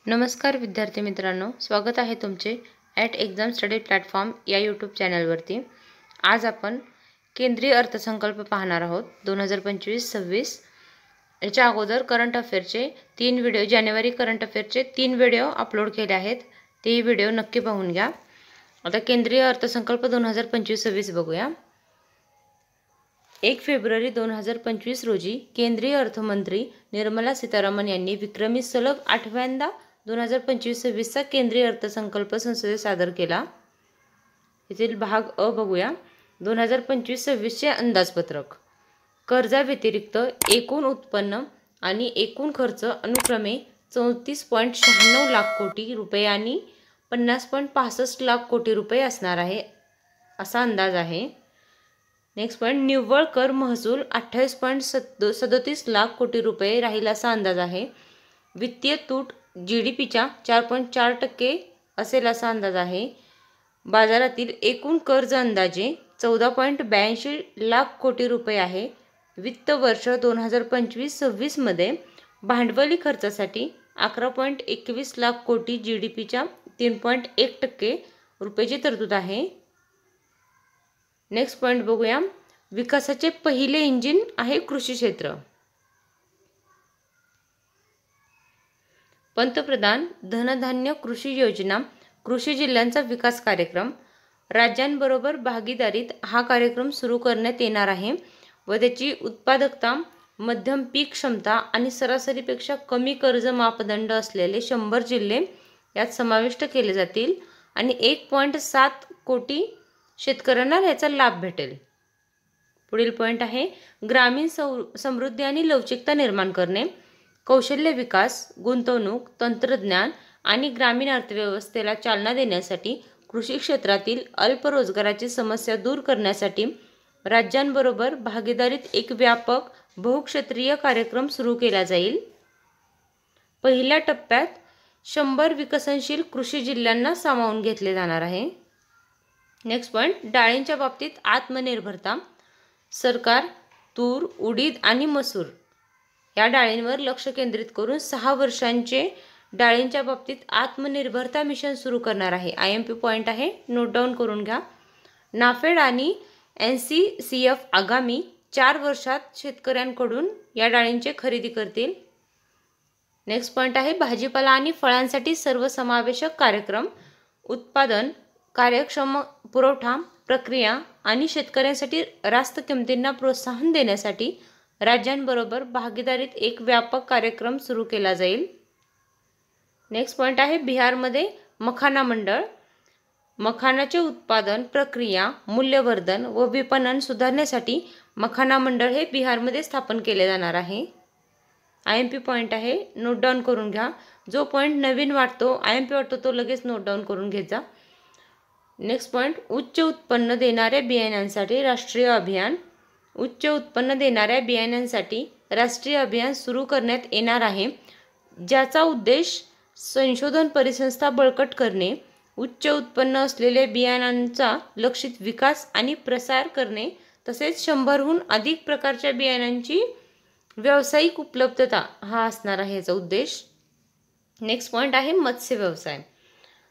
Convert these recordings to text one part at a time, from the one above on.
नमस्कार विद्यार्थी मित्रांनो, स्वागत आहे तुमचे ॲट एक्झाम स्टडी प्लॅटफॉर्म या यूट्यूब चॅनलवरती। आज आपण केंद्रीय अर्थसंकल्प पाहणार आहोत 2025-26। याच्या अगोदर करंट अफेअरचे 3 व्हिडिओ जानेवारी करंट अफेअरचे 3 व्हिडिओ अपलोड केले आहेत, ते व्हिडिओ नक्की पाहून घ्या। आता केंद्रीय अर्थसंकल्प 2025-26 बघूया। 1 फेब्रुवारी 2025 रोजी केंद्रीय अर्थमंत्री निर्मला सीतारामन यांनी विक्रमी सलग 8व्यांदा 2025-26 चा केंद्रीय अर्थसंकल्प संसदेत सादर केला। येथील भाग अ बघूया। 2025-26 चे अंदाजपत्रक। कर्जाव्यतिरिक्त एकूण उत्पन्न आणि एकूण खर्च अनुक्रमे 34.96 लाख कोटी रुपये आणि 50.65 लाख कोटी रुपये असणार आहे, असा अंदाज आहे। नेक्स्ट पॉइंट, निव्वळ कर महसूल 28.37 लाख कोटी रुपये राहील असा अंदाज आहे। वित्तीय तूट जीडीपीच्या 4.4% असेल असा अंदाज आहे। बाजारातील एकूण कर्ज अंदाजे 14.82 लाख कोटी रुपये आहे। वित्त वर्ष 2025-26 मध्ये भांडवली खर्चासाठी 11.21 लाख कोटी, जीडीपीच्या 3.1% रुपयाची तरतूद आहे। नेक्स्ट पॉइंट बघूया। विकासाचे पहिले इंजिन आहे कृषी क्षेत्र। पंतप्रधान धनधान्य कृषी योजना कृषी जिल्ह्यांचा विकास कार्यक्रम। राज्यांबरोबर भागीदारीत हा कार्यक्रम सुरू करण्यात येणार आहे व त्याची उत्पादकता, मध्यम पीक क्षमता आणि सरासरीपेक्षा कमी कर्ज मापदंड असलेले 100 जिल्हे यात समाविष्ट केले जातील आणि 1.7 कोटी शेतकऱ्यांना याचा लाभ भेटेल। पुढील पॉइंट आहे ग्रामीण समृद्धी आणि लवचिकता निर्माण करणे। कौशल्य विकास, गुंतवणूक, तंत्रज्ञान आणि ग्रामीण अर्थव्यवस्थेला चालना देण्यासाठी कृषी क्षेत्रातील अल्प रोजगाराची समस्या दूर करण्यासाठी राज्यांबरोबर भागीदारीत एक व्यापक बहुक्षेत्रीय कार्यक्रम सुरू केला जाईल। पहिल्या टप्प्यात 100 विकसनशील कृषी जिल्ह्यांना सामावून घेतले जाणार आहे। नेक्स्ट पॉइंट, डाळींच्या बाबतीत आत्मनिर्भरता। सरकार तूर, उडीद आणि मसूर या डाळींवर लक्ष केंद्रित करून 6 वर्षांचे डाळींच्या बाबतीत आत्मनिर्भरता मिशन सुरू करणार आहे। IMP पॉइंट आहे, नोट डाऊन करून घ्या। नाफेड आणि NCCF आगामी 4 वर्षात शेतकऱ्यांकडून या डाळींचे खरेदी करतील। नेक्स्ट पॉइंट आहे भाजीपाला आणि फळांसाठी सर्वसमावेशक कार्यक्रम। उत्पादन, कार्यक्षम पुरवठा प्रक्रिया आणि शेतकऱ्यांसाठी रास्त किमतींना प्रोत्साहन देण्यासाठी राज्यांबरोबर भागीदारीत एक व्यापक कार्यक्रम सुरू केला जाईल। नेक्स्ट पॉइंट आहे बिहारमध्ये मखाना मंडळ। मखानाचे उत्पादन, प्रक्रिया, मूल्यवर्धन व विपणन सुधारण्यासाठी मखाना मंडळ हे बिहारमध्ये स्थापन केले जाणार आहे। IMP पॉइंट आहे, नोट डाऊन करून घ्या। जो पॉइंट नवीन वाटतो, IMP वाटतो, तो लगेच नोट डाऊन करून घेत जा। नेक्स्ट पॉइंट, उच्च उत्पन्न देणाऱ्या बियाण्यांसाठी राष्ट्रीय अभियान। उच्च उत्पन्न देणाऱ्या बियाण्यांसाठी राष्ट्रीय अभियान सुरू करण्यात येणार आहे, ज्याचा उद्देश संशोधन परिसंस्था बळकट करणे, उच्च उत्पन्न असलेल्या बियाणांचा लक्षित विकास आणि प्रसार करणे तसेच 100हून अधिक प्रकारच्या बियाणांची व्यावसायिक उपलब्धता हा असणार आहे याचा उद्देश। नेक्स्ट पॉइंट आहे मत्स्य व्यवसाय।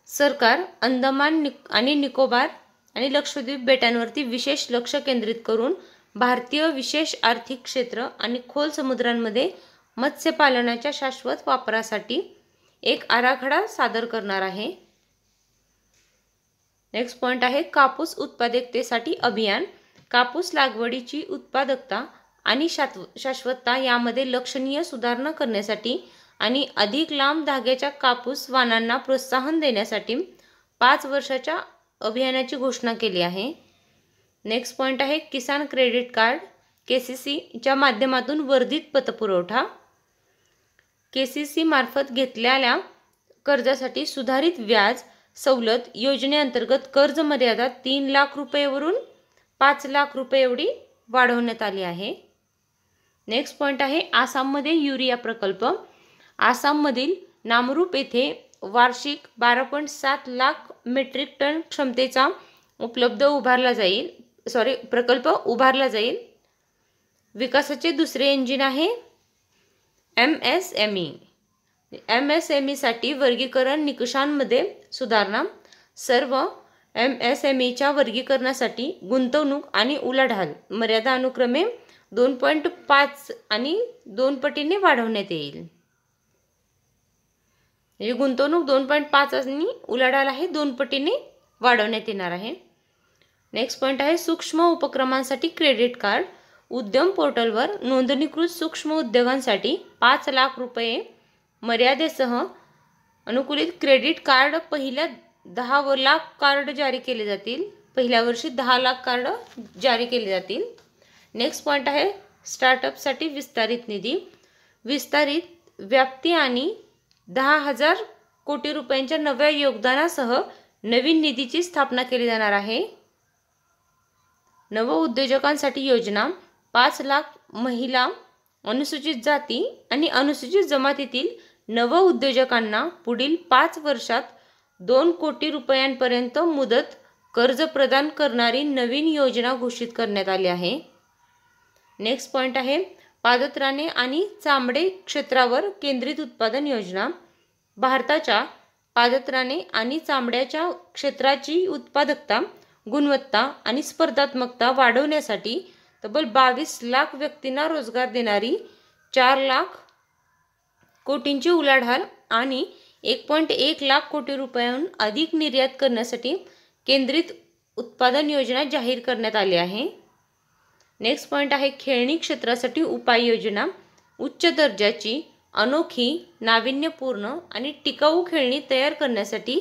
सरकार अंदमान आणि निकोबार आणि लक्षद्वीप बेटांवरती विशेष लक्ष केंद्रित करून भारतीय विशेष आर्थिक क्षेत्र आणि खोल समुद्रांमध्ये मत्स्यपालनाच्या शाश्वत वापरासाठी एक आराखडा सादर करणार आहे। नेक्स्ट पॉइंट आहे कापूस उत्पादकतेसाठी अभियान। कापूस लागवडीची उत्पादकता आणि शाश्वतता यामध्ये लक्षणीय सुधारणा करण्यासाठी आणि अधिक लांब धाग्याच्या कापूस वाणांना प्रोत्साहन देण्यासाठी 5 वर्षाच्या अभियानाची घोषणा केली आहे। नेक्स्ट पॉइंट आहे किसान क्रेडिट कार्ड KCC च्या माध्यमातून वर्धित पतपुरवठा। KCC मार्फत घेतलेल्या कर्जासाठी सुधारित व्याज सवलत योजनेअंतर्गत कर्ज मर्यादा 3 लाख रुपयेवरून 5 लाख रुपये एवढी वाढवण्यात आली आहे। नेक्स्ट पॉइंट आहे आसाममध्ये युरिया प्रकल्प। आसाममधील नामरूप येथे वार्षिक 12.7 लाख मेट्रिक टन क्षमतेचा प्रकल्प उभारला जाईल। विकासाचे दुसरे इंजिन आहे MSME MSMEसाठी वर्गीकरण निकषांमध्ये सुधारणा. सर्व MSMEच्या वर्गीकरणासाठी गुंतवणूक आणि उलाढाल मर्यादा अनुक्रमे 2.5 आणि 2 पटीने वाढवण्यात येईल. म्हणजे गुंतवणूक 2.5 आणि उलाढाल आहे 2 पटीने वाढवण्यात येणार आहे. नेक्स्ट पॉईंट आहे सूक्ष्म उपक्रमांसाठी क्रेडिट कार्ड. उद्यम पोर्टलवर नोंदणीकृत सूक्ष्म उद्योगांसाठी 5 लाख रुपये मर्यादेसह अनुकूलित क्रेडिट कार्ड पहिल्या 10 लाख कार्ड जारी केले जातील. पहिल्या वर्षी 10 लाख कार्ड जारी केले जातील. नेक्स्ट पॉईंट आहे स्टार्टअपसाठी विस्तारित निधी. विस्तारित व्याप्ती आणि 10,000 कोटी रुपयांच्या नव्या योगदानासह नवीन निधीची स्थापना केली जाणार आहे. नव उद्योजकांसाठी योजना. 5 लाख महिला, अनुसूचित जाती आणि अनुसूचित जमातीतील नव उद्योजकांना पुढील 5 वर्षात 2 कोटी रुपयांपर्यंत मुदत कर्ज प्रदान करणारी नवीन योजना घोषित करण्यात आली आहे. नेक्स्ट पॉईंट आहे पादत्राणे आणि चामडे क्षेत्रावर केंद्रित उत्पादन योजना. भारताच्या पादत्राणे आणि चामड्याच्या क्षेत्राची उत्पादकता, गुणवत्ता आणि स्पर्धात्मकता वाढवण्यासाठी तब्बल 22 लाख व्यक्तींना रोजगार देणारी 4 लाख कोटींची उलाढाल आणि 1.1 लाख कोटी रुपयांहून अधिक निर्यात करण्यासाठी केंद्रित उत्पादन योजना जाहीर करण्यात आली आहे. नेक्स्ट पॉईंट आहे खेळणी क्षेत्रासाठी उपाययोजना. उच्च दर्जाची, अनोखी, नाविन्यपूर्ण आणि टिकाऊ खेळणी तयार करण्यासाठी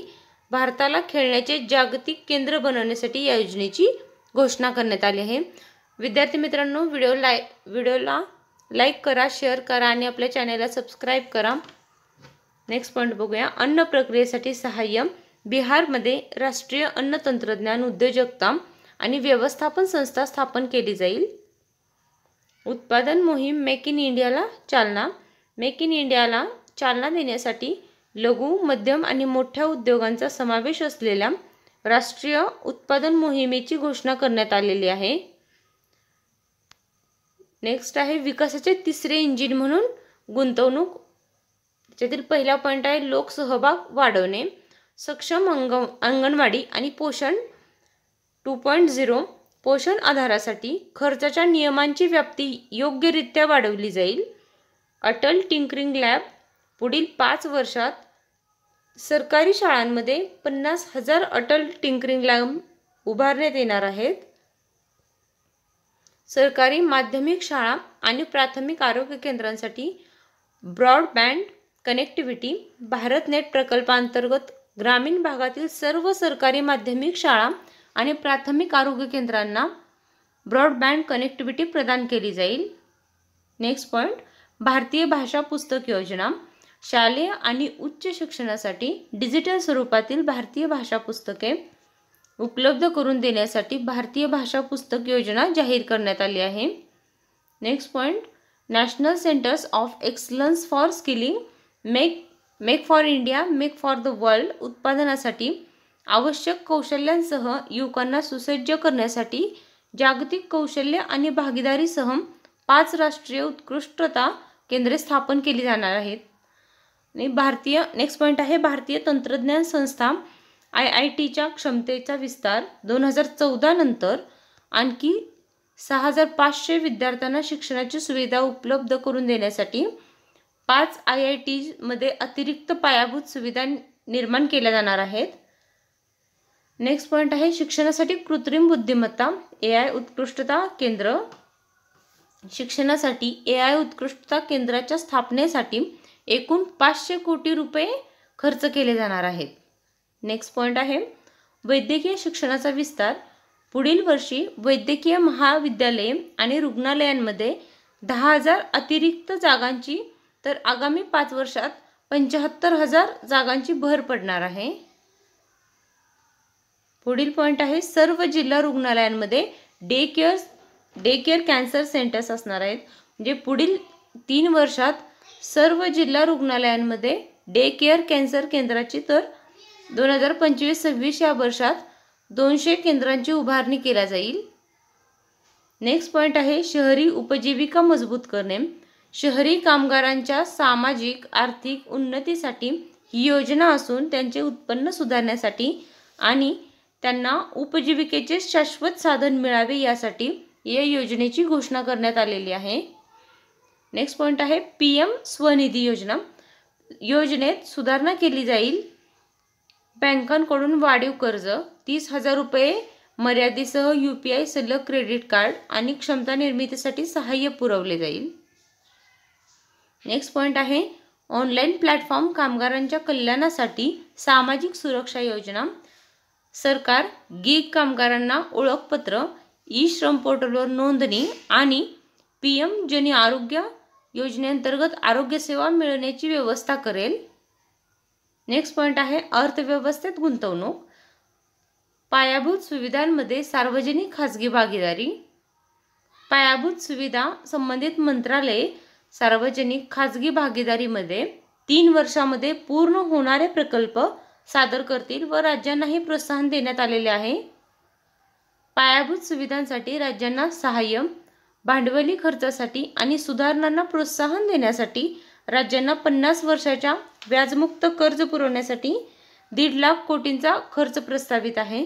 भारताला खेळण्याचे जागतिक केंद्र बनवण्यासाठी या योजनेची घोषणा करण्यात आली आहे. विद्यार्थी मित्रांनो, व्हिडिओला लाईक करा, शेअर करा आणि आपल्या चॅनलला सबस्क्राईब करा. नेक्स्ट पॉईंट बघूया. अन्न प्रक्रियेसाठी सहाय्य. बिहारमध्ये राष्ट्रीय अन्न तंत्रज्ञान उद्योजकता आणि व्यवस्थापन संस्था स्थापन केली जाईल. उत्पादन मोहीम मेक इन इंडियाला चालना. मेक इन इंडियाला चालना देण्यासाठी लघु, मध्यम आणि मोठ्या उद्योगांचा समावेश असलेल्या राष्ट्रीय उत्पादन मोहिमेची घोषणा करण्यात आलेली आहे. नेक्स्ट आहे विकासाचे तिसरे इंजिन म्हणून गुंतवणूक. त्यातील पहिला पॉईंट आहे लोकसहभाग वाढवणे. सक्षम अंगणवाडी आणि पोषण 2.0 पोषण आधारासाठी खर्चाच्या नियमांची व्याप्ती योग्यरित्या वाढवली जाईल. Atal tinkering lab. पुढील 5 वर्षात सरकारी शाळांमध्ये 50,000 अटल टिंकरिंग लॅब उभारण्यात येणार आहेत. सरकारी माध्यमिक शाळा आणि प्राथमिक आरोग्य केंद्रांसाठी ब्रॉडबँड कनेक्टिव्हिटी. भारत नेट प्रकल्पांतर्गत ग्रामीण भागातील सर्व सरकारी माध्यमिक शाळा आणि प्राथमिक आरोग्य केंद्रांना ब्रॉडबँड कनेक्टिव्हिटी प्रदान केली जाईल. नेक्स्ट पॉईंट भारतीय भाषा पुस्तक योजना. शालेय आणि उच्च शिक्षणासाठी डिजिटल स्वरूपातील भारतीय भाषा पुस्तके उपलब्ध करून देण्यासाठी भारतीय भाषा पुस्तक योजना जाहीर करण्यात आली आहे. Next point national centres of excellence for skilling. Make for India, make for the world उत्पादनासाठी आवश्यक कौशल्यांसह युवकांना सुसज्ज करण्यासाठी जागतिक कौशल्य आणि भागीदारीसह 5 राष्ट्रीय उत्कृष्टता केंद्रे स्थापन केली जाणार आहेत. नेक्स्ट पॉईंट आहे भारतीय तंत्रज्ञान संस्था IITच्या क्षमतेचा विस्तार. 2014 नंतर आणखी 6,500 विद्यार्थ्यांना शिक्षणाची सुविधा उपलब्ध करून देण्यासाठी 5 IITमध्ये अतिरिक्त पायाभूत सुविधा निर्माण केल्या जाणार आहेत. नेक्स्ट पॉईंट आहे शिक्षणासाठी कृत्रिम बुद्धिमत्ता AI उत्कृष्टता केंद्र. शिक्षणासाठी AI उत्कृष्टता केंद्राच्या स्थापनेसाठी एकूण 500 कोटी रुपये खर्च केले जाणार आहेत. नेक्स्ट पॉईंट आहे वैद्यकीय शिक्षणाचा विस्तार. पुढील वर्षी वैद्यकीय महाविद्यालये आणि रुग्णालयांमध्ये 10,000 अतिरिक्त जागांची तर आगामी 5 वर्षात 75,000 जागांची भर पडणार आहे. पुढील पॉईंट आहे सर्व जिल्हा रुग्णालयांमध्ये डे केअर कॅन्सर सेंटर्स असणार आहेत. म्हणजे पुढील 3 वर्षात सर्व जिल्हा रुग्णालयांमध्ये डे केअर कॅन्सर केंद्राची तर 2025-26 या वर्षात 200 केंद्रांची उभारणी केली जाईल. नेक्स्ट पॉईंट आहे शहरी उपजीविका मजबूत करणे. शहरी कामगारांच्या सामाजिक आर्थिक उन्नतीसाठी ही योजना असून त्यांचे उत्पन्न सुधारण्यासाठी आणि त्यांना उपजीविकेचे शाश्वत साधन मिळावे यासाठी या योजनेची घोषणा करण्यात आलेली आहे. नेक्स्ट पॉइंट आहे PM स्वनिधी योजना. योजनेत सुधारणा केली जाईल. बँकांकडून वाढीव कर्ज, 30,000 रुपये मर्यादेसह UPI सलग क्रेडिट कार्ड आणि क्षमता निर्मितीसाठी सहाय्य पुरवले जाईल. नेक्स्ट पॉइंट आहे ऑनलाईन प्लॅटफॉर्म कामगारांच्या कल्याणासाठी सामाजिक सुरक्षा योजना. सरकार गिग कामगारांना ओळखपत्र, ई-श्रम पोर्टलवर नोंदणी आणि PM जन आरोग्य योजनेअंतर्गत आरोग्य सेवा मिळण्याची व्यवस्था करेल. नेक्स्ट पॉइंट आहे अर्थव्यवस्थेत गुंतवणूक. पायाभूत सुविधांमध्ये सार्वजनिक खाजगी भागीदारी. पायाभूत सुविधा संबंधित मंत्रालये सार्वजनिक खाजगी भागीदारीमध्ये 3 वर्षांमध्ये पूर्ण होणारे प्रकल्प सादर करतील व राज्यांनाही प्रोत्साहन देण्यात आलेले आहे. पायाभूत सुविधांसाठी राज्यांना सहाय्य, भांडवली खर्चासाठी आणि सुधारणांना प्रोत्साहन देण्यासाठी राज्यांना 50 वर्षाच्या व्याजमुक्त कर्ज पुरवण्यासाठी 1.5 लाख कोटींचा खर्च प्रस्तावित आहे.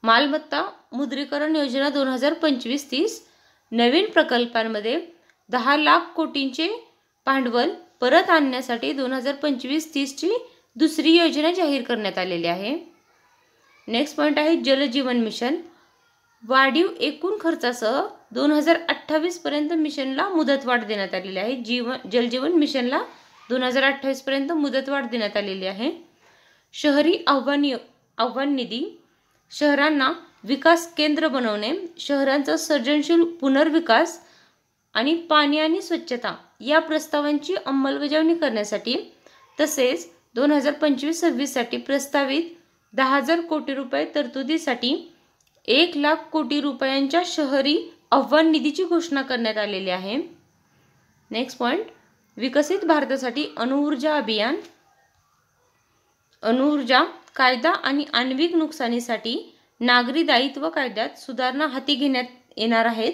मालमत्ता मुद्रीकरण योजना 2025-30. नवीन प्रकल्पांमध्ये 10 लाख कोटींचे भांडवल परत आणण्यासाठी 2025-30 ची दुसरी योजना जाहीर करण्यात आलेली आहे. नेक्स्ट पॉइंट आहे जल जीवन मिशन. वाढीव एकूण खर्चासह 2028 पर्यंत मिशनला मुदतवाढ देण्यात आलेली आहे. जल जीवन मिशनला 2028 पर्यंत मुदतवाढ देण्यात आलेली आहे. शहरी आव्हान निधी. शहरांना विकास केंद्र बनवणे, शहरांचा सर्जनशील पुनर्विकास आणि पाणी आणि स्वच्छता या प्रस्तावांची अंमलबजावणी करण्यासाठी तसेच 2025-26 साठी प्रस्तावित 10,000 कोटी रुपये तरतुदीसाठी 1 लाख कोटी रुपयांच्या शहरी आव्हान निधीची घोषणा करण्यात आलेली आहे. नेक्स्ट पॉइंट विकसित भारतासाठी अणुऊर्जा अभियान. अणुऊर्जा कायदा आणि आण्विक नुकसानीसाठी नागरी दायित्व कायद्यात सुधारणा हाती घेण्यात येणार आहेत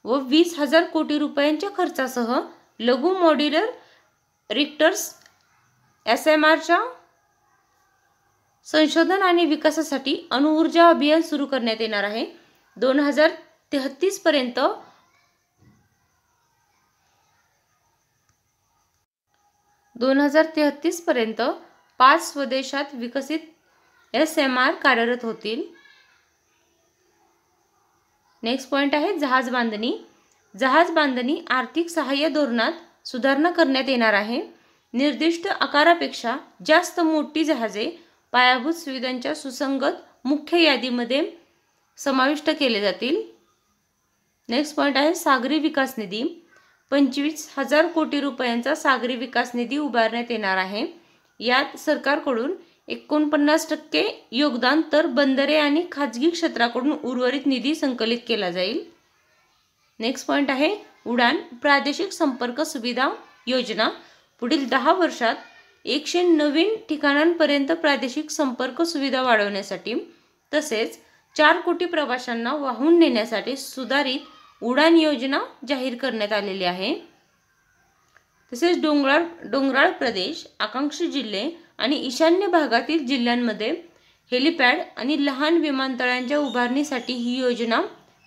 व 20,000 कोटी रुपयांच्या खर्चासह लघु मॉड्युलर रिएक्टर्स SMRच्या संशोधन आणि विकासासाठी अणुऊर्जा अभियान सुरू करण्यात येणार आहे. 2033 पर्यंत 5 स्वदेशात विकसित SMR कार्यरत होतील. नेक्स्ट पॉइंट आहे जहाज बांधणी. जहाज बांधणी आर्थिक सहाय्य धोरणात सुधारणा करण्यात येणार आहे. निर्दिष्ट आकारापेक्षा जास्त मोठी जहाजे पायाभूत सुविधांच्या सुसंगत मुख्य यादीमध्ये समाविष्ट केले जातील. नेक्स्ट पॉइंट आहे सागरी विकास निधी. 25,000 कोटी रुपयांचा सागरी विकास निधी उभारण्यात येणार आहे. यात सरकारकडून 49% योगदान तर बंदरे आणि खाजगी क्षेत्राकडून उर्वरित निधी संकलित केला जाईल. नेक्स्ट पॉइंट आहे उडान प्रादेशिक संपर्क सुविधा योजना. पुढील 10 वर्षात 100 नवीन ठिकाणांपर्यंत प्रादेशिक संपर्क सुविधा वाढवण्यासाठी तसेच 4 कोटी प्रवाशांना वाहून नेण्यासाठी सुधारित उडान योजना जाहीर करण्यात आलेली आहे. तसेच डोंगराळ प्रदेश, आकांक्षित जिल्हे आणि ईशान्य भागातील जिल्ह्यांमध्ये हेलिपॅड आणि लहान विमानतळांच्या उभारणीसाठी ही योजना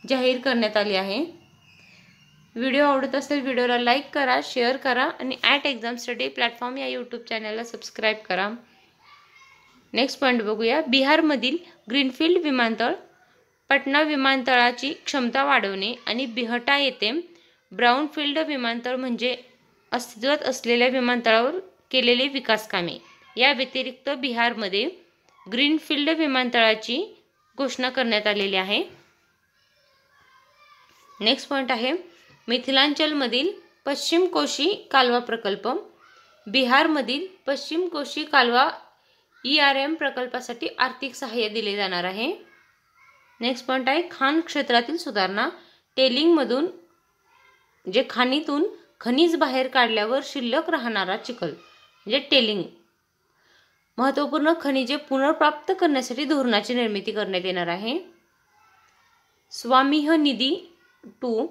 जाहीर करण्यात आली आहे. व्हिडिओ आवडत असेल व्हिडिओला लाईक करा, शेअर करा आणि @exam study प्लॅटफॉर्म या यूट्यूब चॅनलला सबस्क्राईब करा. नेक्स्ट पॉईंट बघूया. बिहारमधील ग्रीनफील्ड विमानतळ. पटना विमानतळाची क्षमता वाढवणे आणि बिहटा येथे ब्राउनफील्ड विमानतळ म्हणजे अस्तित्वात असलेल्या विमानतळावर केलेले विकास कामे. या व्यतिरिक्त बिहारमध्ये ग्रीनफील्ड विमानतळाची घोषणा करण्यात आलेली आहे. नेक्स्ट पॉईंट आहे मिथिलांचलमधील पश्चिम कोशी कालवा प्रकल्प. बिहारमधील पश्चिम कोशी कालवा ERM प्रकल्पासाठी आर्थिक सहाय्य दिले जाणार आहे. नेक्स्ट पॉईंट आहे खाण क्षेत्रातील सुधारणा. टेलिंगमधून खाणीतून खनिज बाहेर काढल्यावर शिल्लक राहणारा चिखल म्हणजे टेलिंग. महत्त्वपूर्ण खनिजे पुनर्प्राप्त करण्यासाठी धोरणाची निर्मिती करण्यात येणार आहे. स्वामिह निधी 2.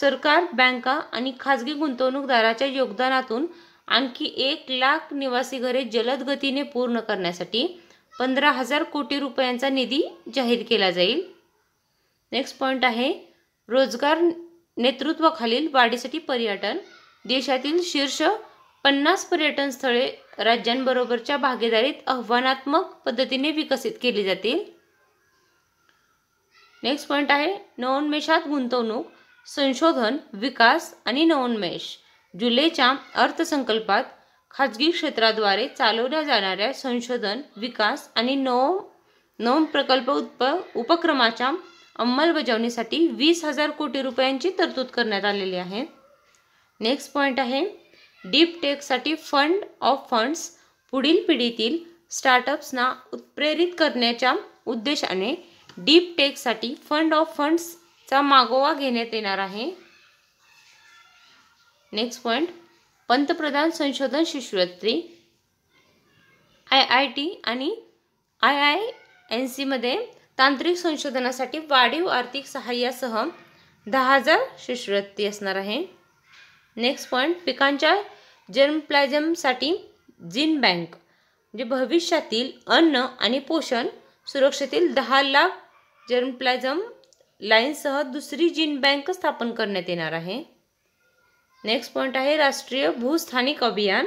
सरकार, बँका आणि खाजगी गुंतवणूकदाराच्या योगदानातून आणखी 1,00,000 निवासी घरे जलद गतीने पूर्ण करण्यासाठी 15,000 कोटी रुपयांचा निधी जाहीर केला जाईल. नेक्स्ट पॉईंट आहे रोजगार नेतृत्वाखालील वाढीसाठी पर्यटन. देशातील शीर्ष 50 पर्यटन स्थळे राज्यांबरोबरच्या भागीदारीत आव्हानात्मक पद्धतीने विकसित केली जातील. नेक्स्ट पॉईंट आहे नवोन्मेषात गुंतवणूक, संशोधन, विकास आणि नवोन्मेष. जुलैच्या अर्थसंकल्पात खाजगी क्षेत्राद्वारे चालवल्या जाणाऱ्या संशोधन, विकास आणि नव प्रकल्प उपक्रमाच्या अंमलबजावणीसाठी 20,000 कोटी रुपयांची तरतूद करण्यात आलेली आहे. नेक्स्ट पॉईंट आहे डीप टेकसाठी फंड ऑफ फंड्स. पुढील पिढीतील स्टार्टअप्सना उत्प्रेरित करण्याच्या उद्देशाने डीप टेकसाठी फंड ऑफ फंड्सचा मागोवा घेण्यात येणार आहे. नेक्स्ट पॉईंट पंतप्रधान संशोधन शिष्यवृत्ती. IIT आणि IINC मध्ये तांत्रिक संशोधनासाठी वाढीव आर्थिक सहाय्यासह 10,000 शिष्यवृत्ती असणार आहे. नेक्स्ट पॉईंट पिकांच्या जर्मप्लाझमसाठी जीन बँक. म्हणजे भविष्यातील अन्न आणि पोषण सुरक्षेतील 10,00,000 जर्मप्लाझम लाईनसह दुसरी जीन बँक स्थापन करण्यात येणार आहे. नेक्स्ट पॉईंट आहे राष्ट्रीय भूस्थानिक अभियान.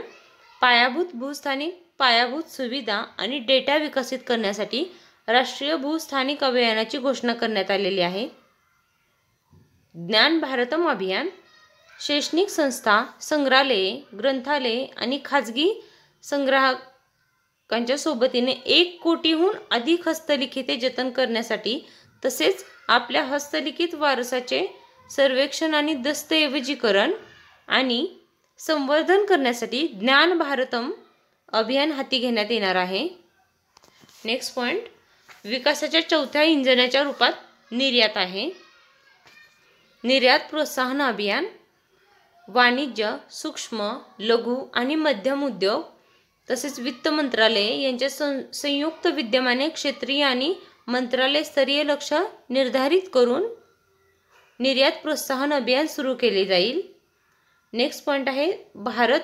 पायाभूत सुविधा आणि डेटा विकसित करण्यासाठी राष्ट्रीय भूस्थानिक अभियानाची घोषणा करण्यात आलेली आहे. ज्ञान भारतम अभियान. शैक्षणिक संस्था, संग्रहालये, ग्रंथालये आणि खाजगी संग्राहकांच्या सोबतीने 1 कोटीहून अधिक हस्तलिखिते जतन करण्यासाठी तसेच आपल्या हस्तलिखित वारसाचे सर्वेक्षण आणि दस्तऐवजीकरण आणि संवर्धन करण्यासाठी ज्ञान भारतम अभियान हाती घेण्यात येणार आहे. नेक्स्ट पॉईंट विकासाच्या चौथ्या इंजिनाच्या रूपात निर्यात आहे. निर्यात प्रोत्साहन अभियान. वाणिज्य, सूक्ष्म, लघु आणि मध्यम उद्योग तसेच वित्त मंत्रालय यांच्या संयुक्त विद्यमाने क्षेत्रीय आणि मंत्रालय स्तरीय लक्ष्य निर्धारित करून निर्यात प्रोत्साहन अभियान सुरू केले जाईल. नेक्स्ट पॉईंट आहे भारत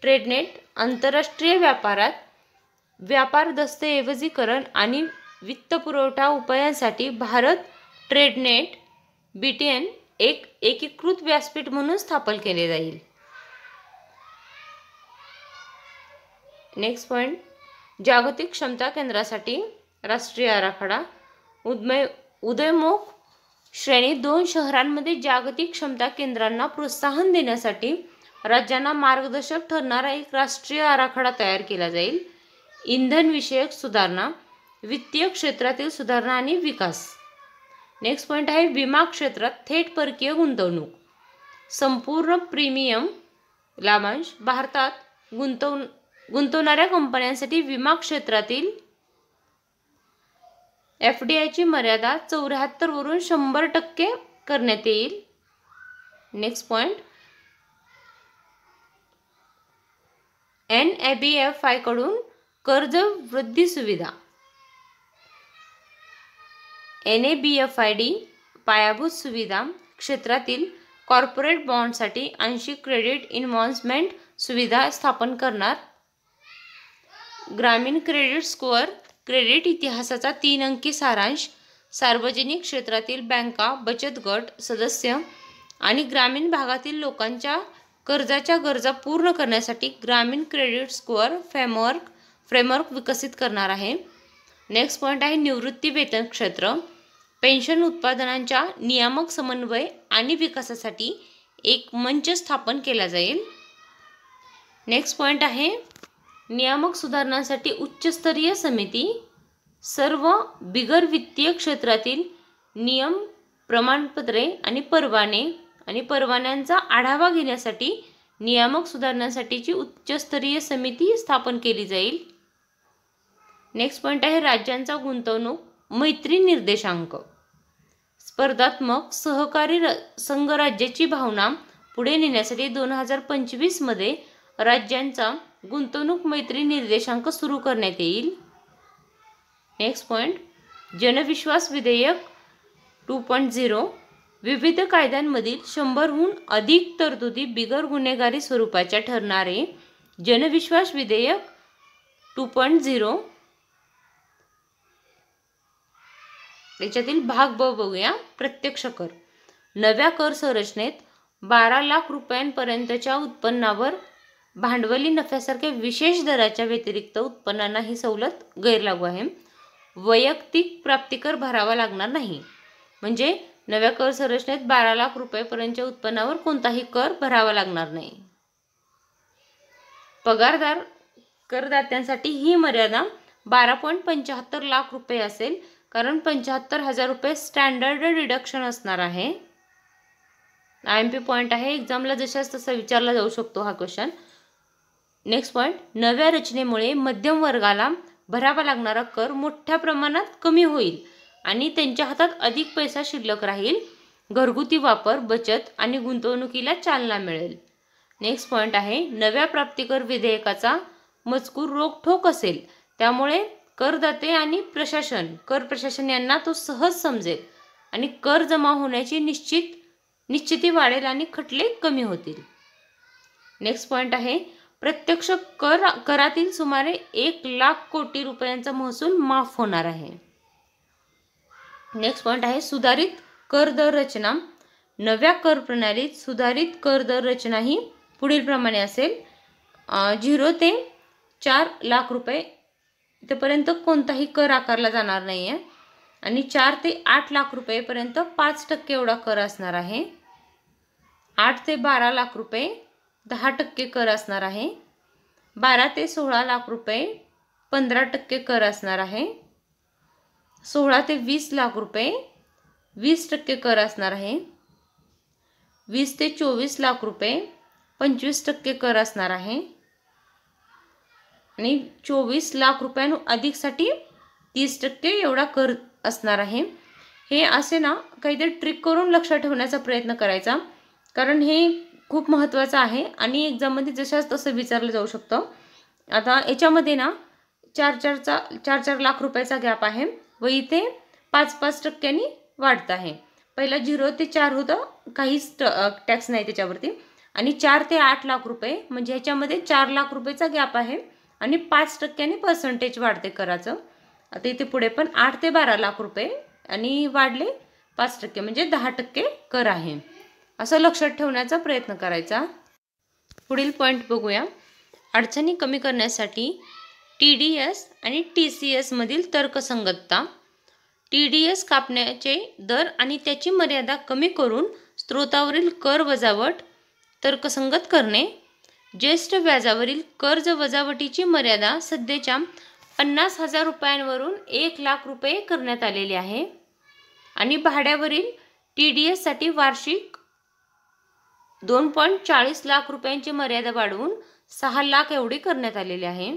ट्रेडनेट. आंतरराष्ट्रीय व्यापारात व्यापार दस्तऐवजीकरण आणि वित्तपुरवठा उपायांसाठी भारत ट्रेडनेट BTN एक एकीकृत व्यासपीठ म्हणून स्थापन केले जाईल. नेक्स्ट पॉईंट जागतिक क्षमता केंद्रासाठी राष्ट्रीय आराखडा. उदयोन्मुख श्रेणी 2 शहरांमध्ये जागतिक क्षमता केंद्रांना प्रोत्साहन देण्यासाठी राज्यांना मार्गदर्शक ठरणारा एक राष्ट्रीय आराखडा तयार केला जाईल. इंधन विषयक सुधारणा, वित्तीय क्षेत्रातील सुधारणा आणि विकास. नेक्स्ट पॉईंट आहे विमा क्षेत्रात थेट परकीय गुंतवणूक. संपूर्ण प्रीमियम लाभांश. भारतात गुंतवणाऱ्या कंपन्यांसाठी विमा क्षेत्रातील FDIची मर्यादा 74 वरून 100% करण्यात येईल. नेक्स्ट पॉईंट NABFI कडून कर्ज वृद्धी सुविधा. NABFID पायाभूत सुविधा क्षेत्रातील कॉर्पोरेट बॉन्डसाठी आंशिक क्रेडिट इन्व्हेस्टमेंट सुविधा स्थापन करणार. ग्रामीण क्रेडिट स्कोअर. क्रेडिट इतिहासाचा 3 अंकी सारांश. सार्वजनिक क्षेत्रातील बँका, बचत गट सदस्य आणि ग्रामीण भागातील लोकांच्या कर्जाच्या गरजा पूर्ण करण्यासाठी ग्रामीण क्रेडिट स्कोअर फ्रेमवर्क विकसित करणार आहे. नेक्स्ट पॉईंट आहे निवृत्ती वेतन क्षेत्र. पेन्शन उत्पादनांच्या नियामक समन्वय आणि विकासासाठी एक मंच स्थापन केला जाईल. नेक्स्ट पॉईंट आहे नियामक सुधारणांसाठी उच्चस्तरीय समिती. सर्व बिगर वित्तीय क्षेत्रातील नियम, प्रमाणपत्रे आणि परवान्यांचा आढावा घेण्यासाठी नियामक सुधारणांसाठीची उच्चस्तरीय समिती स्थापन केली जाईल. नेक्स्ट पॉईंट आहे राज्यांचा गुंतवणूक मैत्री निर्देशांक. स्पर्धात्मक सहकारी संघराज्याची भावना पुढे नेण्यासाठी 2025 मध्ये राज्यांचा गुंतवणूक मैत्री निर्देशांक सुरू करण्यात येईल. नेक्स्ट पॉईंट जनविश्वास विधेयक 2.0. विविध कायद्यांमधील 100हून अधिक तरतुदी बिगर गुन्हेगारी स्वरूपाच्या ठरणारे जनविश्वास विधेयक 2.0 त्याच्यातील भाग ब बघूया. प्रत्यक्ष कर. नव्या कर संरचनेत 12 लाख रुपयांपर्यंतच्या उत्पन्नावर भांडवली नफ्यासारख्या विशेष दराच्या व्यतिरिक्त उत्पन्नांना ही सवलत गैरलागू आहे. वैयक्तिक प्राप्तिकर भरावा लागणार नाही. म्हणजे नव्या कर संरचनेत 12 लाख रुपयांपर्यंतच्या उत्पन्नावर कोणताही कर भरावा लागणार नाही. पगारदार करदात्यांसाठी ही मर्यादा 12.75 लाख रुपये असेल, कारण 75,000 रुपये स्टँडर्ड डिडक्शन असणार आहे. IMP पॉईंट आहे, एक्झामला जशाच तसा विचारला जाऊ शकतो हा क्वेश्चन. Next point. नव्या रचनेमुळे मध्यम वर्गाला भरावा लागणारा कर मोठ्या प्रमाणात कमी होईल आणि त्यांच्या हातात अधिक पैसा शिल्लक राहील. घरगुती वापर, बचत आणि गुंतवणुकीला चालना मिळेल. नेक्स्ट पॉईंट आहे. नव्या प्राप्तिकर विधेयकाचा मजकूर रोखठोक असेल, त्यामुळे करदाते आणि कर प्रशासन यांना तो सहज समजेल आणि कर जमा होण्याची निश्चिती वाढेल आणि खटले कमी होतील. नेक्स्ट पॉईंट आहे. प्रत्यक्ष करातील सुमारे 1 लाख कोटी रुपयांचा महसूल माफ होणार आहे. नेक्स्ट पॉईंट आहे. सुधारित कर दर रचना. नव्या कर प्रणालीत सुधारित कर दर रचना ही पुढील प्रमाणे असेल. 0 ते 4 लाख रुपये इथपर्यंत कोणताही कर आकारला जाणार नाही आहे आणि 4 ते 8 लाख रुपयेपर्यंत 5% एवढा कर असणार आहे. 8 ते 12 लाख रुपये 10% कर असणार आहे. 12 ते 16 लाख रुपये 15% कर असणार आहे. 16 ते 20 लाख रुपये 20% कर असणार आहे. 20 ते 24 लाख रुपये 25% कर असणार आहे आणि 24 लाख रुपयांहून अधिकसाठी 30% एवढा कर असणार आहे. हे असे ना काहीतरी ट्रिक करून लक्षात ठेवण्याचा प्रयत्न करायचा, कारण हे खूप महत्त्वाचं आहे आणि एक्झाममध्ये जशाच तसं विचारलं जाऊ शकतं. आता याच्यामध्ये ना 4 लाख रुपयाचा गॅप आहे व इथे 5% वाढत आहे. पहिला 0 ते 4 होतं, काहीच टॅक्स नाही त्याच्यावरती, आणि 4 ते 8 लाख रुपये म्हणजे ह्याच्यामध्ये 4 लाख रुपयाचा गॅप आहे आणि 5% पर्सेंटेज वाढते कराचं. आता इथे पुढे पण 8 ते 12 लाख रुपये आणि वाढले 5% म्हणजे 10% कर आहे. असं लक्षात ठेवण्याचा प्रयत्न करायचा. पुढील पॉईंट बघूया. अडचणी कमी करण्यासाठी TDS आणि TCS मधील तर्कसंगतता. TDS कापण्याचे दर आणि त्याची मर्यादा कमी करून स्त्रोतावरील कर वजावट तर्कसंगत करणे. ज्येष्ठ व्याजावरील कर्ज वजावटीची मर्यादा सध्याच्या 50,000 रुपयांवरून 1 लाख रुपये करण्यात आलेली आहे आणि भाड्यावरील TDS साठी वार्षिक 2.40 लाख रुपयांची मर्यादा वाढवून 6 लाख एवढी करण्यात आलेली आहे.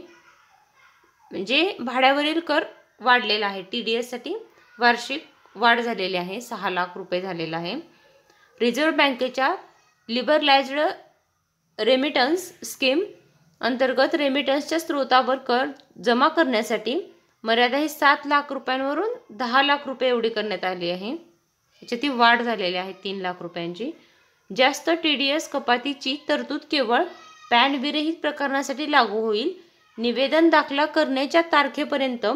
म्हणजे भाड्यावरील कर वाढलेला आहे. TDS साठी वार्षिक वाढ झालेली आहे, 6 लाख रुपये झालेला आहे. रिझर्व्ह बँकेच्या लिबरलाइज्ड रेमिटन्स स्कीम अंतर्गत रेमिटन्सच्या स्त्रोतावर कर जमा करण्यासाठी मर्यादा ही 7 लाख रुपयांवरून 10 लाख रुपये एवढी करण्यात आली आहे. याची ती वाढ झालेली आहे 3 लाख रुपयांची. जास्त TDS कपातीची तरतूद केवळ पॅन विरहित प्रकरणासाठी लागू होईल. निवेदन दाखला करण्याच्या तारखेपर्यंत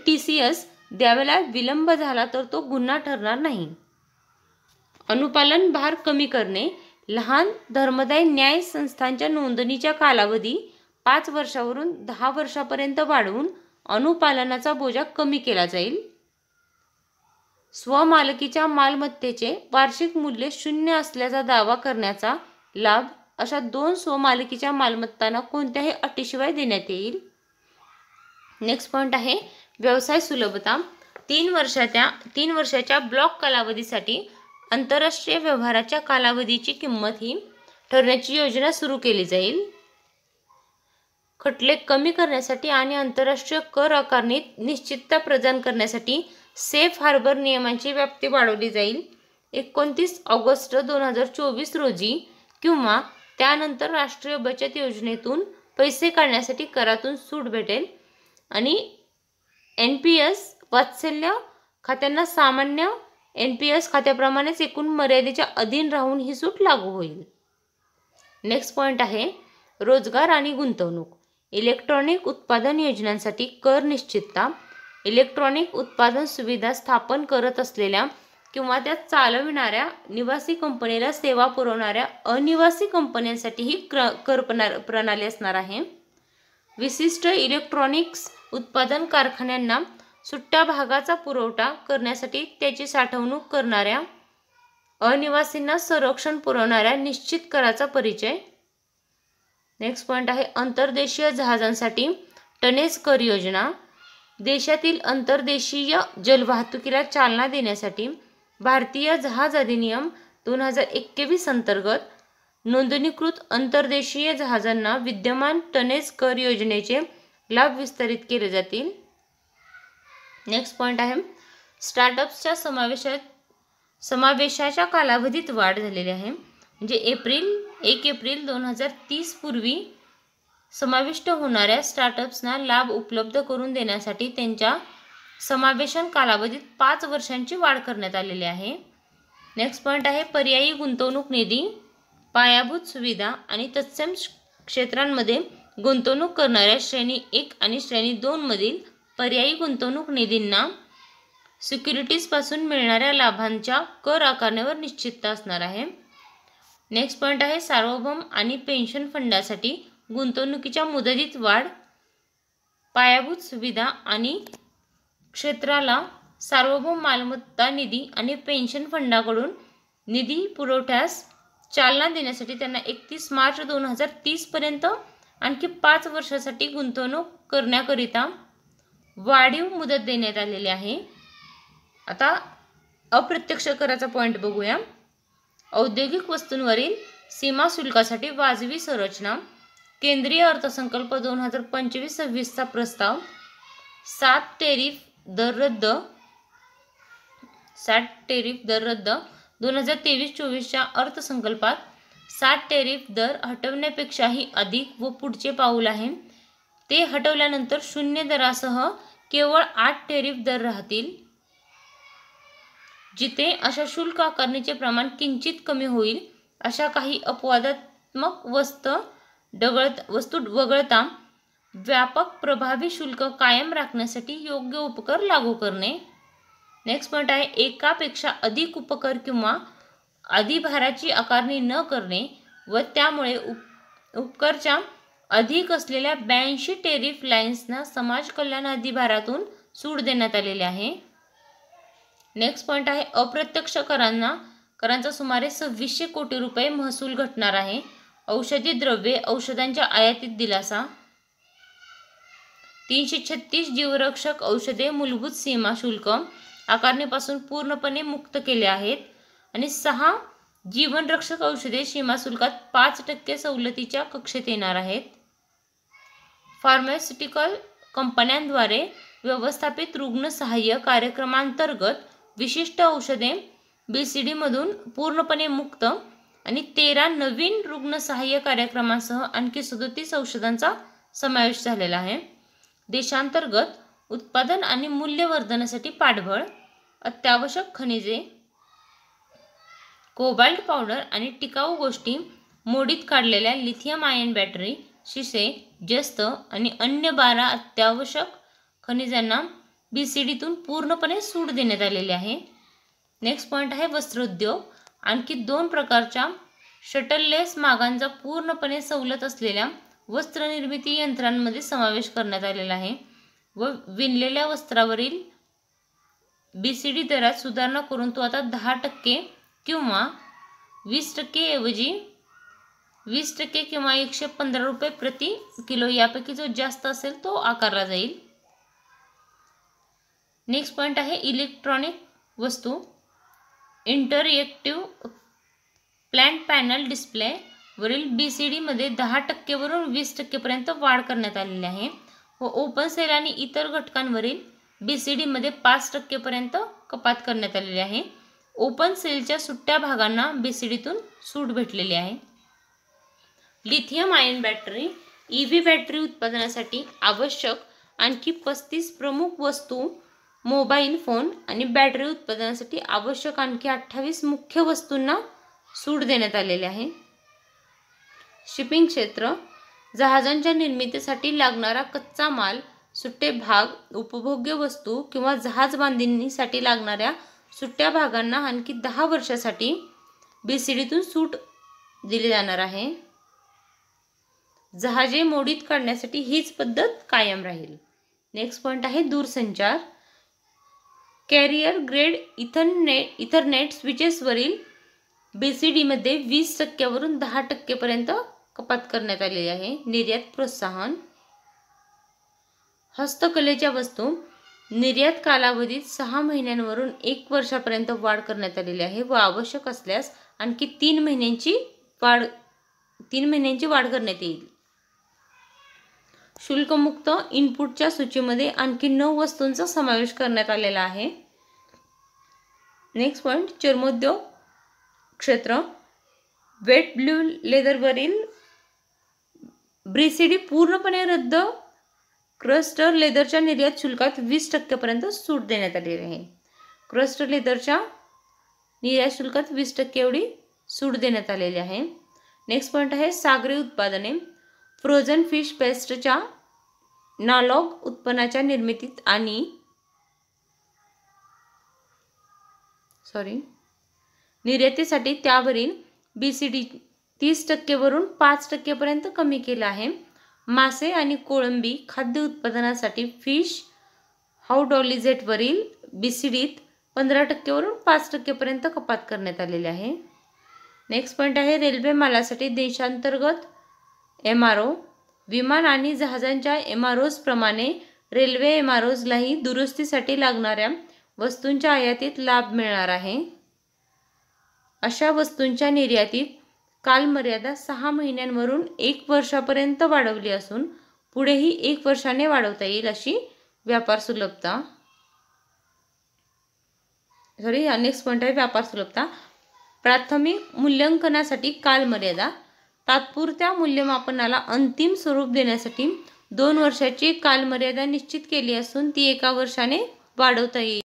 TCS द्यावेला विलंब झाला तर तो गुन्हा ठरणार नाही. अनुपालन भार कमी करणे. लहान धर्मदाय न्याय संस्थांच्या नोंदणीचा कालावधी 5 वर्षावरून 10 वर्षापर्यंत वाढवून अनुपालनाचा बोजा कमी केला जाईल. स्वमालकीच्या मालमत्तेचे वार्षिक मूल्य 0 असल्याचा दावा करण्याचा लाभ अशा 2 स्वमालकीच्या मालमत्तांना कोणत्याही अटीशिवाय देण्यात येईल. नेक्स्ट पॉईंट आहे व्यवसाय सुलभता. 3 वर्षाच्या ब्लॉक कालावधीसाठी आंतरराष्ट्रीय व्यवहाराच्या कालावधीची किंमत ही ठरवण्याची योजना सुरू केली जाईल. खटले कमी करण्यासाठी आणि आंतरराष्ट्रीय कर आकारणीत निश्चितता प्रदान करण्यासाठी सेफ हार्बर नियमांची व्याप्ती वाढवली जाईल. 29 ऑगस्ट 2024 रोजी किंवा त्यानंतर राष्ट्रीय बचत योजनेतून पैसे काढण्यासाठी करातून सूट भेटेल आणि NPS वात्सल्य खात्यांना सामान्य NPS खात्याप्रमाणेच एकूण मर्यादेच्या अधीन राहून ही सूट लागू होईल. नेक्स्ट पॉईंट आहे रोजगार आणि गुंतवणूक. इलेक्ट्रॉनिक उत्पादन योजनांसाठी कर निश्चितता. इलेक्ट्रॉनिक उत्पादन सुविधा स्थापन करत असलेल्या किंवा त्या चालविणाऱ्या निवासी कंपनीला सेवा पुरवणाऱ्या अनिवासी कंपन्यांसाठी ही कर प्रणाली असणार आहे. विशिष्ट इलेक्ट्रॉनिक्स उत्पादन कारखान्यांना सुट्ट्या भागाचा पुरवठा करण्यासाठी त्याची साठवणूक करणाऱ्या अनिवासींना संरक्षण पुरवणाऱ्या निश्चित कराचा परिचय. नेक्स्ट पॉईंट आहे अंतर्देशीय जहाजांसाठी टनेज कर योजना. देशातील अंतर्देशीय जलवाहतुकीला चालना देण्यासाठी भारतीय जहाज अधिनियम 2021 अंतर्गत नोंदणीकृत अंतर्देशीय जहाजांना विद्यमान टनेज कर योजनेचे लाभ विस्तारित केले जातील. नेक्स्ट पॉईंट आहे स्टार्टअप्सच्या समावेशाच्या कालावधीत वाढ झालेली आहे. म्हणजे 1 एप्रिल 2030 पूर्वी समाविष्ट होणाऱ्या स्टार्टअप्सना लाभ उपलब्ध करून देण्यासाठी त्यांच्या समावेशन कालावधीत 5 वर्षांची वाढ करण्यात आलेली आहे. नेक्स्ट पॉईंट आहे पर्यायी गुंतवणूक निधी. पायाभूत सुविधा आणि तत्सम क्षेत्रांमध्ये गुंतवणूक करणाऱ्या श्रेणी 1 आणि श्रेणी 2 मधील पर्यायी गुंतवणूक निधींना सिक्युरिटीजपासून मिळणाऱ्या लाभांच्या कर आकारण्यावर निश्चितता असणार आहे. नेक्स्ट पॉईंट आहे सार्वभौम आणि पेन्शन फंडासाठी गुंतवणुकीच्या मुदतीत वाढ. पायाभूत सुविधा आणि क्षेत्राला सार्वभौम मालमत्ता निधी आणि पेन्शन फंडाकडून निधी पुरवठ्यास चालना देण्यासाठी त्यांना 31 मार्च 2030 पर्यंत आणखी 5 वर्षासाठी गुंतवणूक करण्याकरिता वाढीव मुदत देण्यात आलेली आहे. आता अप्रत्यक्ष कराचा पॉईंट बघूया. औद्योगिक वस्तूंवरील सीमा शुल्कासाठी वाजवी संरचना. केंद्रीय अर्थसंकल्प 2025-26चा प्रस्ताव. 7 टेरिफ दर रद्द 2023-24च्या अर्थसंकल्पात 7 टेरिफ दर हटवण्यापेक्षाही अधिक व पुढचे पाऊल आहे. ते हटवल्यानंतर 0 दरासह केवळ 8 टेरिफ दर राहतील. जिथे अशा शुल्क आकारणीचे प्रमाण किंचित कमी होईल अशा काही अपवादात्मक वस्तू वगळता व्यापक प्रभावी शुल्क कायम राखण्यासाठी योग्य उपकर लागू करणे. नेक्स्ट पॉईंट आहे एकापेक्षा अधिक उपकर किंवा अधिभाराची आकारणी न करणे व त्यामुळे उपकरच्या अधिक असलेल्या 82 टेरिफ लाईन्सना समाज कल्याण अधिभारातून सूट देण्यात आलेली आहे. नेक्स्ट पॉईंट आहे अप्रत्यक्ष करांचा सुमारे 2600 कोटी रुपये महसूल घटणार आहे. औषधी द्रव्ये औषधांच्या आयातीत दिलासा. 336 जीवरक्षक औषधे मूलभूत सीमा शुल्क आकारणीपासून पूर्णपणे मुक्त केले आहेत आणि 6 जीवनरक्षक औषधे सीमा शुल्कात 5% सवलतीच्या कक्षेत येणार आहेत. फार्मास्युटिकल कंपन्यांद्वारे व्यवस्थापित रुग्ण सहाय्य कार्यक्रमांतर्गत विशिष्ट औषधे BCD मधून पूर्णपणे मुक्त आणि 13 नवीन रुग्ण सहाय्य कार्यक्रमांसह आणखी 37 औषधांचा समावेश झालेला आहे. देशांतर्गत उत्पादन आणि मूल्यवर्धनासाठी पाठबळ. अत्यावश्यक खनिजे, कोबाल्ट पावडर आणि टिकाऊ गोष्टी, मोडीत काढलेल्या लिथियम आयन बॅटरी, शिसे, जस्त आणि अन्य 12 अत्यावश्यक खनिजांना BCDतून पूर्णपणे सूट देण्यात आलेली आहे. नेक्स्ट पॉईंट आहे वस्त्रोद्योग. आणखी 2 प्रकारच्या शटललेस मागांचा पूर्णपणे सवलत असलेल्या वस्त्रनिर्मिती यंत्रांमध्ये समावेश करण्यात आलेला आहे व विणलेल्या वस्त्रावरील BCD दरात सुधारणा करून तो आता 10% किंवा 20% ऐवजी 20% किंवा 115 रुपये प्रति किलो यापैकी जो जास्त असेल तो आकारला जाईल. नेक्स्ट पॉईंट आहे इलेक्ट्रॉनिक वस्तू. इंटरएक्टिव्ह प्लॅन पॅनल डिस्प्ले वरील BCD मध्ये 10% वरून 20% पर्यंत वाढ करण्यात आलेली आहे व ओपन सेल आणि इतर घटकांवरील BCD मध्ये 5% पर्यंत कपात करण्यात आलेली आहे. ओपन सेलच्या सुट्ट्या भागांना BCDतून सूट भेटलेली आहे. Lithium ion battery EV battery उत्पादनासाठी आवश्यक आणखी 35 प्रमुख वस्तू मोबाईल फोन आणि बॅटरी उत्पादनासाठी आवश्यक आणखी 28 मुख्य वस्तूंना सूट देण्यात आलेली आहे. शिपिंग क्षेत्र, जहाजांच्या निर्मितीसाठी लागणारा कच्चा माल, सुट्टे भाग, उपभोग्य वस्तू किंवा जहाज बांधणीसाठी लागणाऱ्या सुट्ट्या भागांना आणखी 10 वर्षासाठी BCDतून सूट दिली जाणार आहे. जहाजे मोडीत काढण्यासाठी हीच पद्धत कायम राहील. नेक्स्ट पॉइंट आहे दूरसंचार. कॅरियर ग्रेड इथरनेट स्विचेसवरील BCDमध्ये 20% वरून 10% पर्यंत कपात करण्यात आलेली आहे. निर्यात प्रोत्साहन. हस्तकलेच्या वस्तू निर्यात कालावधीत 6 महिन्यांवरून 1 वर्षापर्यंत वाढ करण्यात आलेली आहे व आवश्यक असल्यास आणखी 3 महिन्यांची वाढ करण्यात येईल. शुल्कमुक्त इनपुटच्या सूचीमध्ये आणखी 9 वस्तूंचा समावेश करण्यात आलेला आहे. नेक्स्ट पॉइंट चर्मोद्योग क्षेत्र. वेट ब्लू लेदरवरील BCD पूर्णपणे रद्द. क्रस्टर लेदरच्या निर्यात शुल्कात 20% पर्यंत सूट देण्यात आलेली आहे. क्रस्टर लेदरच्या निर्यात शुल्कात 20% एवढी सूट देण्यात आलेली आहे. नेक्स्ट पॉइंट आहे सागरी उत्पादने. फ्रोझन फिश पेस्टच्या नालॉग उत्पन्नाच्या निर्मितीत आणि निर्यातीसाठी त्यावरील BCD 30% वरून 5% पर्यंत कमी केला आहे. मासे आणि कोळंबी खाद्य उत्पादनासाठी फिश हाउडॉलिजेटवरील BCDत 15% वरून 5% पर्यंत कपात करण्यात आलेली आहे. नेक्स्ट पॉइंट आहे रेल्वे मालासाठी देशांतर्गत MRO. विमान आणि जहाजांच्या MROज प्रमाणे रेल्वे MROजलाही दुरुस्तीसाठी लागणाऱ्या वस्तूंच्या आयातीत लाभ मिळणार आहे. अशा वस्तूंच्या निर्यातीत कालमर्यादा 6 महिन्यांवरून 1 वर्षापर्यंत वाढवली असून पुढेही 1 वर्षाने वाढवता येईल अशी व्यापार सुलभता. नेक्स्ट पॉइंट आहे व्यापार सुलभता. प्राथमिक मूल्यांकनासाठी कालमर्यादा. तात्पुरत्या मूल्यमापनाला अंतिम स्वरूप देण्यासाठी 2 वर्षाची कालमर्यादा निश्चित केली असून ती 1 वर्षाने वाढवता येईल.